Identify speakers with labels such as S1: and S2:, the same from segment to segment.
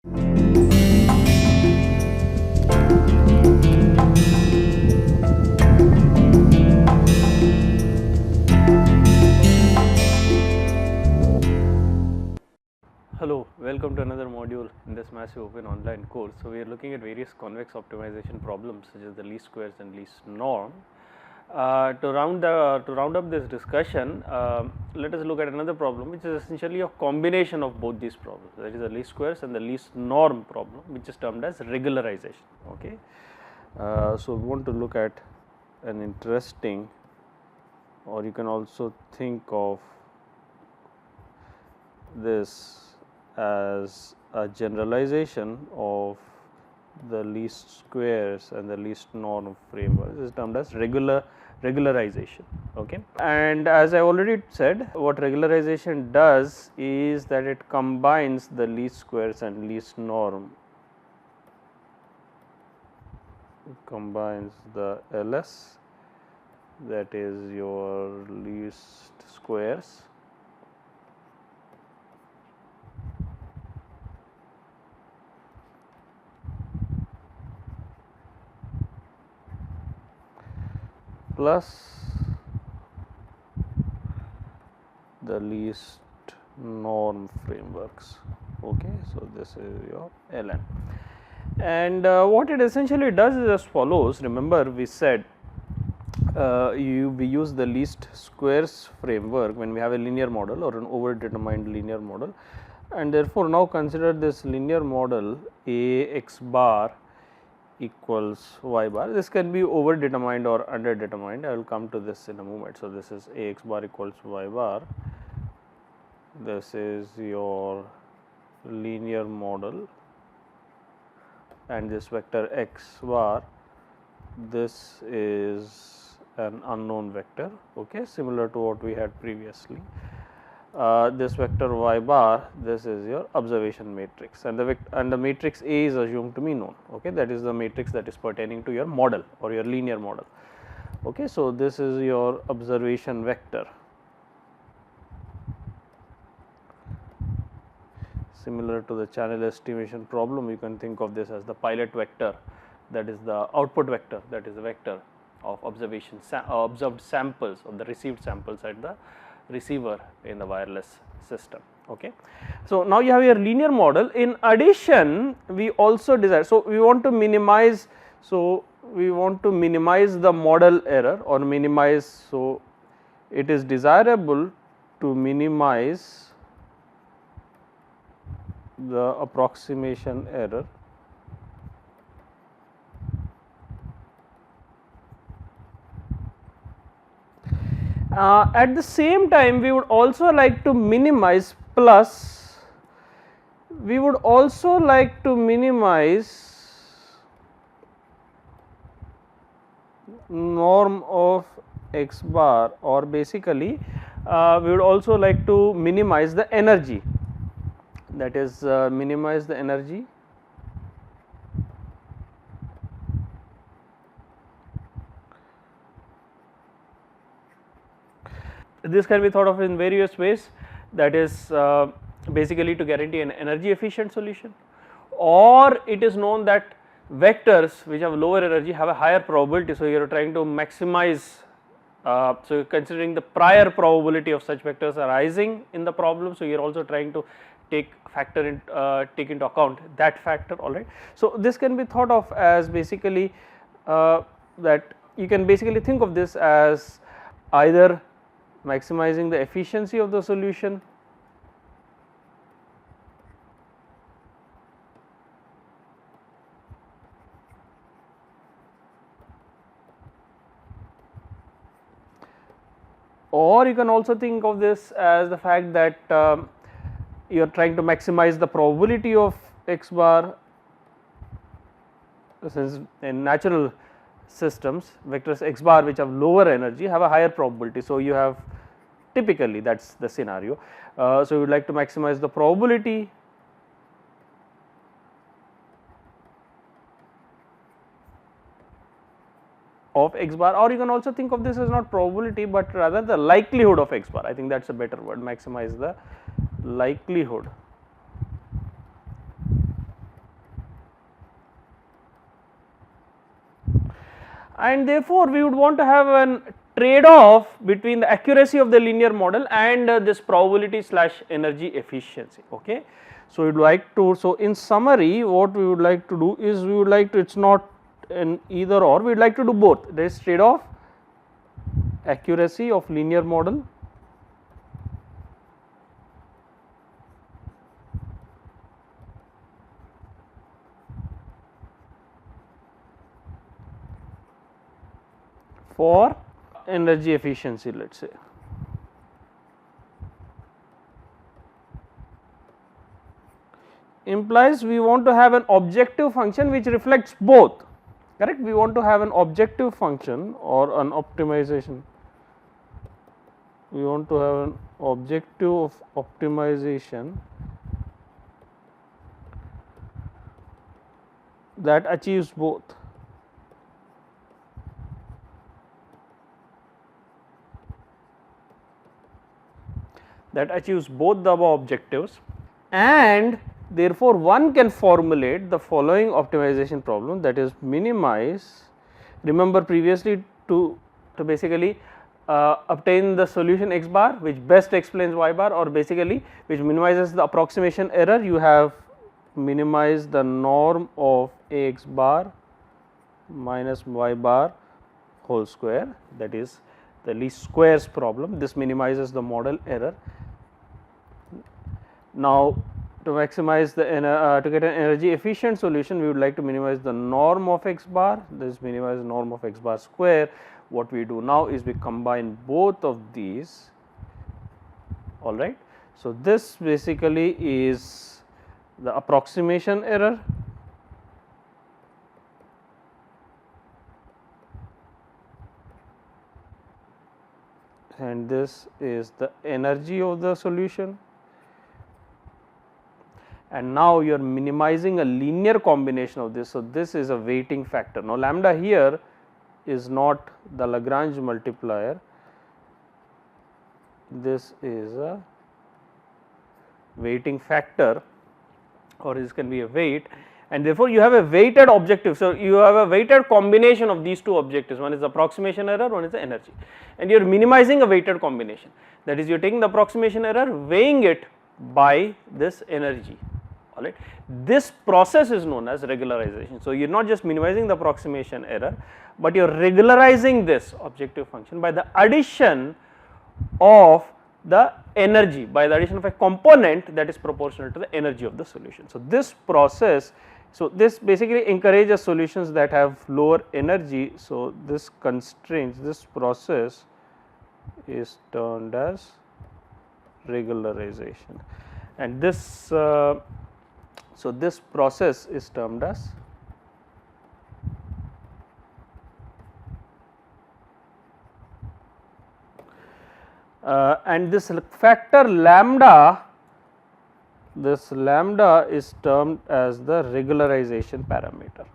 S1: Hello, welcome to another module in this massive open online course. So, we are looking at various convex optimization problems such as the least squares and least norm. To round up this discussion, let us look at another problem which is essentially a combination of both these problems, that is the least squares and the least norm problem, which is termed as regularization. Okay. So, we want to look at an interesting, or you can also think of this as a generalization of the least squares and the least norm framework. This is termed as regularization. Okay. And as I already said, what regularization does is that it combines the least squares and least norm, combines the LS, that is your least squares, plus the least norm frameworks. Okay. So, this is your Ln, and what it essentially does is as follows. Remember, we said we use the least squares framework when we have a linear model or an overdetermined linear model, and therefore, now consider this linear model A x bar equals y bar. This can be overdetermined or underdetermined. I will come to this in a moment. So, this is A x bar equals y bar. This is your linear model, and this vector x bar, this is an unknown vector, okay, similar to what we had previously. This vector y bar, this is your observation matrix, and the matrix A is assumed to be known. Okay, that is the matrix that is pertaining to your model or your linear model. Okay, so, this is your observation vector. Similar to the channel estimation problem, you can think of this as the pilot vector, that is the output vector, that is the vector of observation observed samples of the received samples at the receiver in the wireless system. Okay. So, now you have your linear model. In addition, we also desire, so we want to minimize, so we want to minimize the model error or minimize, so it is desirable to minimize the approximation error at the same time we would also like to minimize, plus we would also like to minimize norm of x bar, or basically we would also like to minimize the energy, that is minimize the energy this can be thought of in various ways, that is basically to guarantee an energy efficient solution, or it is known that vectors which have lower energy have a higher probability. So, you are trying to maximize, so considering the prior probability of such vectors arising in the problem. So, you are also trying to take into account that factor, alright. So, this can be thought of as basically that you can basically think of this as either maximizing the efficiency of the solution or you can also think of this as the fact that you are trying to maximize the probability of x bar, since in natural systems vectors x bar which have lower energy have a higher probability. So, you have typically that is the scenario. So, you would like to maximize the probability of x bar, or you can also think of this as not probability, but rather the likelihood of x bar. I think that is a better word, maximize the likelihood and therefore we would want to have an trade off between the accuracy of the linear model and this probability slash energy efficiency. Okay. So, we would like to, so in summary what we would like to do is we would like to, it is not an either or, we would like to do both. There is trade off accuracy of linear model for energy efficiency, let us say. Implies we want to have an objective function which reflects both, correct. We want to have an objective function or an optimization, we want to have an objective of optimization that achieves both. That achieves both the above objectives, and therefore one can formulate the following optimization problem, that is minimize, remember previously to basically obtain the solution x bar which best explains y bar, or basically which minimizes the approximation error, you have minimize the norm of x bar minus y bar whole square, that is the least squares problem. This minimizes the model error. Now, to maximize the to get an energy efficient solution, we would like to minimize the norm of x bar, this minimize norm of x bar square. What we do now is we combine both of these, all right. So, this basically is the approximation error, and this is the energy of the solution, and now you are minimizing a linear combination of this. So, this is a weighting factor. Now, lambda here is not the Lagrange multiplier, this is a weighting factor, or this can be a weight, and therefore, you have a weighted objective. So, you have a weighted combination of these two objectives, one is the approximation error, one is the energy, and you are minimizing a weighted combination, that is you are taking the approximation error, weighing it by this energy, all right. This process is known as regularization. So, you are not just minimizing the approximation error, but you are regularizing this objective function by the addition of the energy, by the addition of a component that is proportional to the energy of the solution. So, this process, so this basically encourages solutions that have lower energy. So, this constraints, this process is termed as regularization, and this so this process is termed as and this factor lambda, this lambda is termed as the regularization parameter.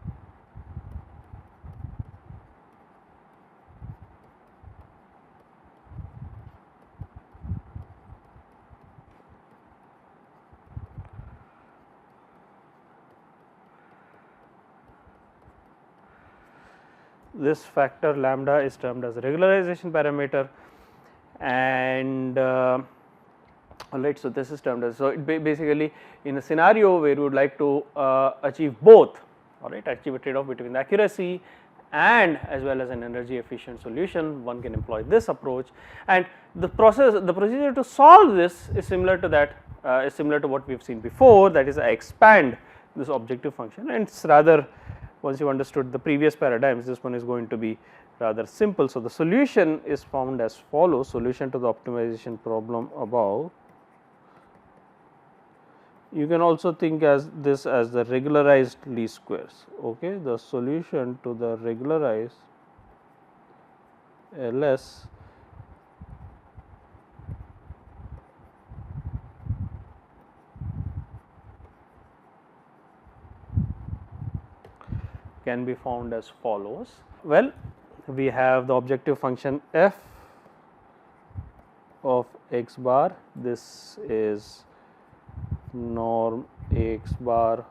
S1: This factor lambda is termed as a regularization parameter, and alright. So, this is termed as, so it basically in a scenario where you would like to achieve both, alright, achieve a trade off between the accuracy and as well as an energy efficient solution, one can employ this approach, and the procedure to solve this is similar to that, is similar to what we have seen before, that is I expand this objective function, and it is rather, once you understood the previous paradigms, this one is going to be rather simple. So, the solution is found as follows: solution to the optimization problem above. You can also think as this as the regularized least squares. Okay, the solution to the regularized LS can be found as follows. Well, we have the objective function f of x bar, this is norm x bar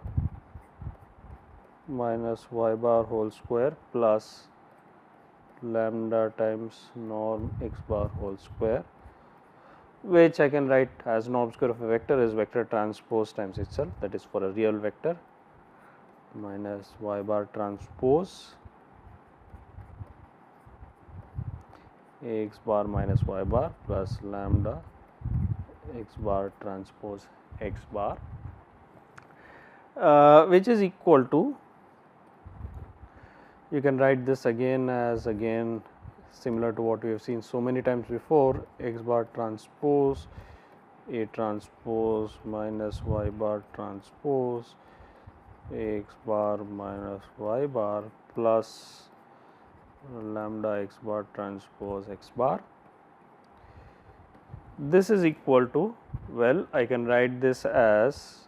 S1: minus y bar whole square plus lambda times norm x bar whole square, which I can write as norm square of a vector is vector transpose times itself, that is for a real vector, minus y bar transpose x bar minus y bar plus lambda x bar transpose x bar, which is equal to, you can write this again as similar to what we have seen so many times before, x bar transpose A transpose minus y bar transpose x bar minus y bar plus lambda x bar transpose x bar. This is equal to, well, I can write this as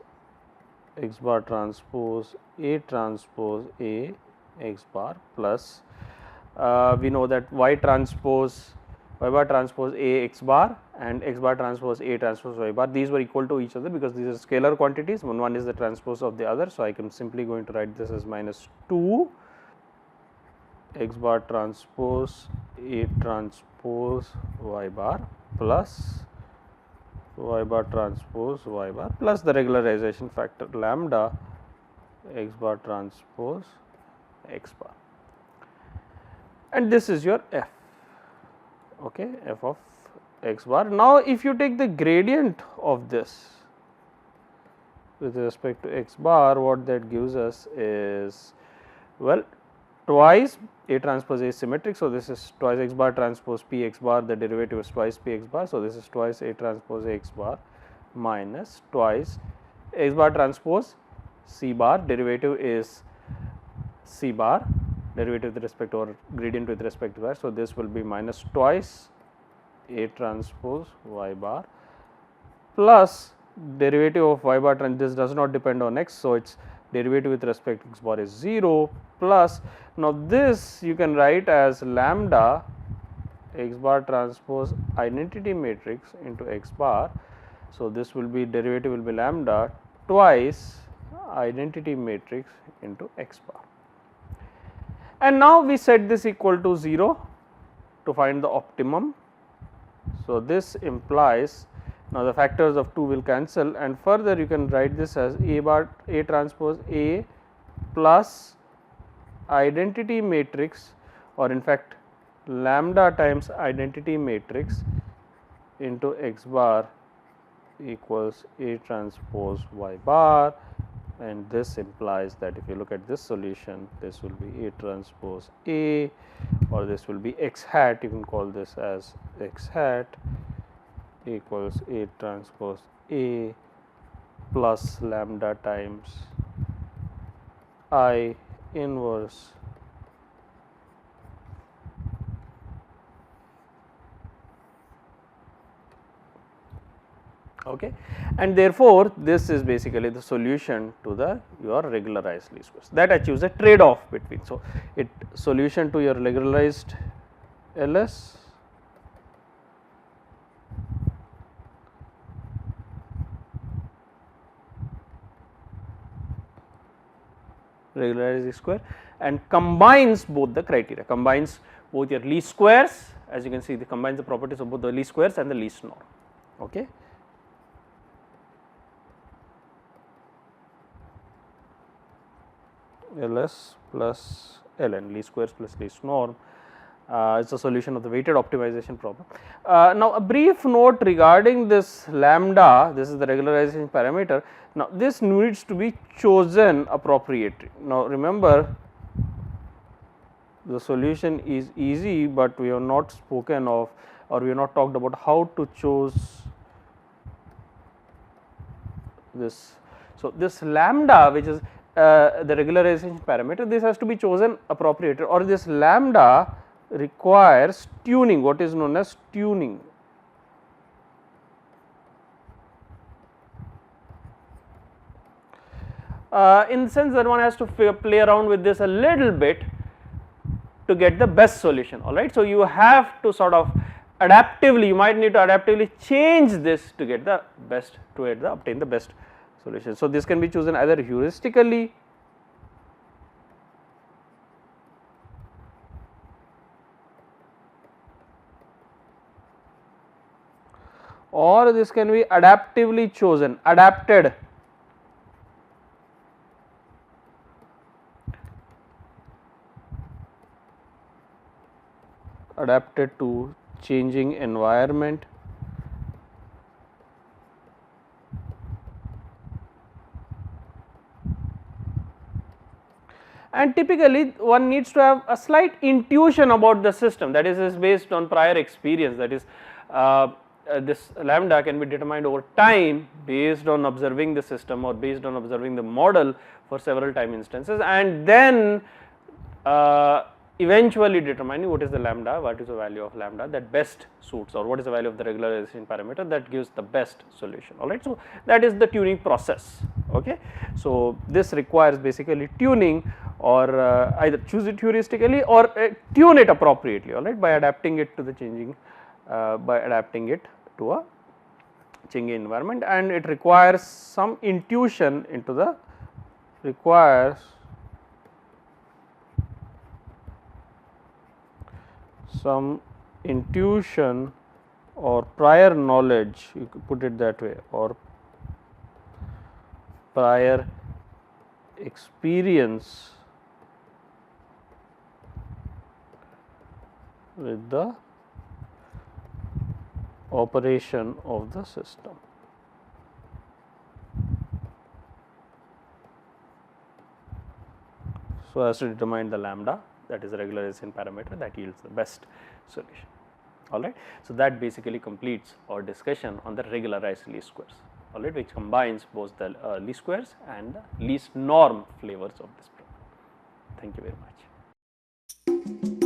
S1: x bar transpose A transpose A x bar plus, we know that y bar transpose A x bar and x bar transpose A transpose y bar, these were equal to each other because these are scalar quantities, one is the transpose of the other. So, I can simply going to write this as minus 2 x bar transpose A transpose y bar plus y bar transpose y bar plus the regularization factor lambda x bar transpose x bar, and this is your f, okay, f of x bar. Now, if you take the gradient of this with respect to x bar, what that gives us is, well, twice A transpose A is symmetric. So, this is twice x bar transpose P x bar, the derivative is twice P x bar. So, this is twice A transpose A x bar minus twice x bar transpose C bar, derivative is C bar, derivative with respect to or gradient with respect to y. So, this will be minus twice A transpose y bar plus derivative of y bar, and this does not depend on x. So, its derivative with respect to x bar is 0 plus, now this you can write as lambda x bar transpose identity matrix into x bar. So, this will be derivative will be lambda twice identity matrix into x bar, and now we set this equal to 0 to find the optimum. So, this implies, now the factors of 2 will cancel, and further you can write this as A transpose A plus identity matrix, or in fact lambda times identity matrix into x bar equals A transpose y bar, and this implies that if you look at this solution, this will be A transpose A, or this will be x hat, you can call this as x hat equals A transpose A plus lambda times I inverse okay, and therefore, this is basically the solution to the your regularized least squares, that achieves a trade off between. So, it solution to your regularized LS regularized least square and combines both the criteria, combines both your least squares, as you can see, it combines the properties of both the least squares and the least norm. Okay. LS plus LN, least squares plus least norm, is a solution of the weighted optimization problem. Now, a brief note regarding this lambda, this is the regularization parameter. Now, this needs to be chosen appropriately. Now, remember, the solution is easy, but we have not spoken of, or we have not talked about how to choose this. So, this lambda, which is the regularization parameter, this has to be chosen appropriately, or this lambda requires tuning, what is known as tuning. In the sense that one has to play around with this a little bit to get the best solution, all right. So, you have to sort of adaptively, you might need to adaptively change this to get the best, to obtain the best solution. So, this can be chosen either heuristically or this can be adaptively chosen, adapted. Adapted to changing environment. And typically one needs to have a slight intuition about the system, that is based on prior experience, that is this lambda can be determined over time based on observing the system or based on observing the model for several time instances, and then eventually determining what is the lambda, what is the value of lambda that best suits, or what is the value of the regularization parameter that gives the best solution, alright. So, that is the tuning process, okay. So, this requires basically tuning, or either choose it heuristically or tune it appropriately, alright, by adapting it to the changing, by adapting it to a changing environment, and it requires some intuition into the, requires some intuition or prior knowledge, you could put it that way, or prior experience with the operation of the system. So, as to determine the lambda, that is the regularization parameter that yields the best solution, alright. So, that basically completes our discussion on the regularized least squares, alright, which combines both the least squares and the least norm flavors of this problem. Thank you very much.